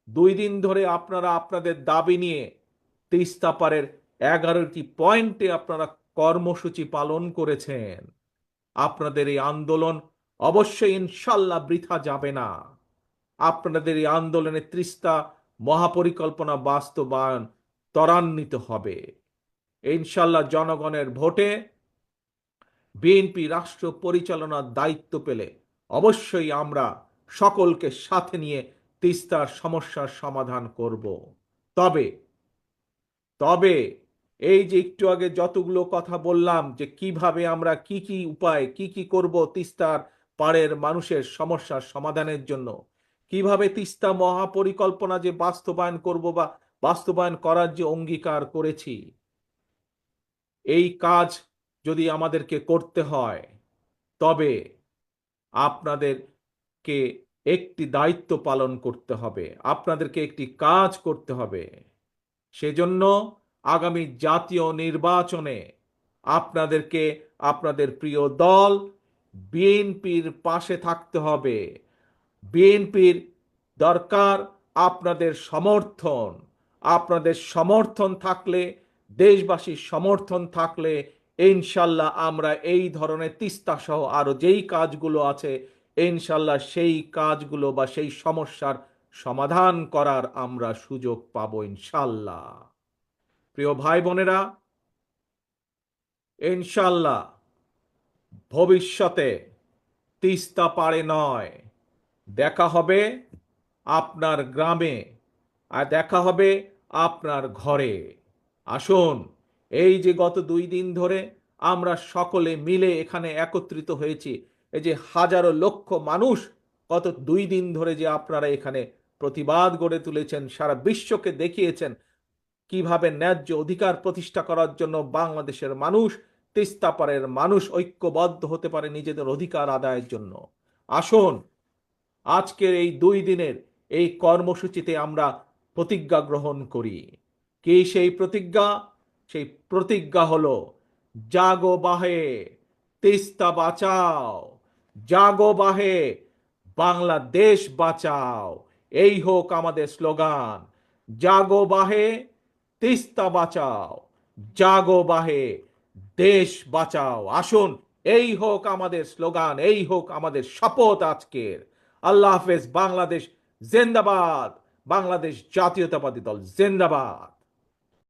2 দিন ধরে আপনারা আপনাদের দাবি নিয়ে তিস্তা পারের 11টি পয়েন্টে আপনারা কর্মসূচি পালন করেছেন। আপনাদের এই আন্দোলন অবশ্যই ইনশাল্লাহ বৃথা যাবে না। আপনাদের এই আন্দোলনে তিস্তা মহাপরিকল্পনা বাস্তবায়ন ত্বরান্বিত হবে ইনশাল্লাহ। জনগণের ভোটে বিএনপি রাষ্ট্র পরিচালনার দায়িত্ব পেলে অবশ্যই আমরা সকলকে সাথে নিয়ে তিস্তার সমস্যার সমাধান করব। তবে তবে এই যে একটু আগে যতগুলো কথা বললাম যে কিভাবে আমরা কি কি উপায় কি করব তিস্তার পাড়ের মানুষের সমস্যার সমাধানের জন্য, কিভাবে তিস্তা মহাপরিকল্পনা যে বাস্তবায়ন করব বা বাস্তবায়ন করার যে অঙ্গীকার করেছি, এই কাজ যদি আমাদেরকে করতে হয় তবে আপনাদেরকে একটি দায়িত্ব পালন করতে হবে, আপনাদেরকে একটি কাজ করতে হবে। সেজন্য আগামী জাতীয় নির্বাচনে আপনাদেরকে আপনাদের প্রিয় দল বিএনপির পাশে থাকতে হবে। বিএনপির দরকার আপনাদের সমর্থন। আপনাদের সমর্থন থাকলে, দেশবাসীর সমর্থন থাকলে ইনশাল্লাহ আমরা এই ধরনের তিস্তা সহ আরো যেই কাজগুলো আছে ইনশাল্লাহ সেই কাজগুলো বা সেই সমস্যার সমাধান করার আমরা সুযোগ পাবো ইনশাল্লাহ। প্রিয় ভাই বোনেরা, ইনশাল্লাহ ভবিষ্যতে তিস্তা পারে নয়, দেখা হবে আপনার গ্রামে, আর দেখা হবে আপনার ঘরে। আসুন, এই যে গত 2 দিন ধরে আমরা সকলে মিলে এখানে একত্রিত হয়েছি, এই যে হাজারো লক্ষ মানুষ গত 2 দিন ধরে যে আপনারা এখানে প্রতিবাদ গড়ে তুলেছেন, সারা বিশ্বকে দেখিয়েছেন কিভাবে ন্যায্য অধিকার প্রতিষ্ঠা করার জন্য বাংলাদেশের মানুষ, তিস্তা পারের মানুষ ঐক্যবদ্ধ হতে পারে নিজেদের অধিকার আদায়ের জন্য। আসুন, আজকের এই 2 দিনের এই কর্মসূচিতে আমরা প্রতিজ্ঞা গ্রহণ করি। কি সেই প্রতিজ্ঞা? সেই প্রতিজ্ঞা হলো জাগো বাহে, তিস্তা বাঁচাও, জাগো বাহে, বাংলাদেশ বাঁচাও। এই হোক আমাদের স্লোগান, জাগো বাহে, তিস্তা বাঁচাও, জাগো বাহে, দেশ বাঁচাও। আসুন, এই হোক আমাদের স্লোগান, এই হোক আমাদের শপথ আজকের। আল্লাহ হাফেজ। বাংলাদেশ জিন্দাবাদ। বাংলাদেশ জাতীয়তাবাদী দল জিন্দাবাদ।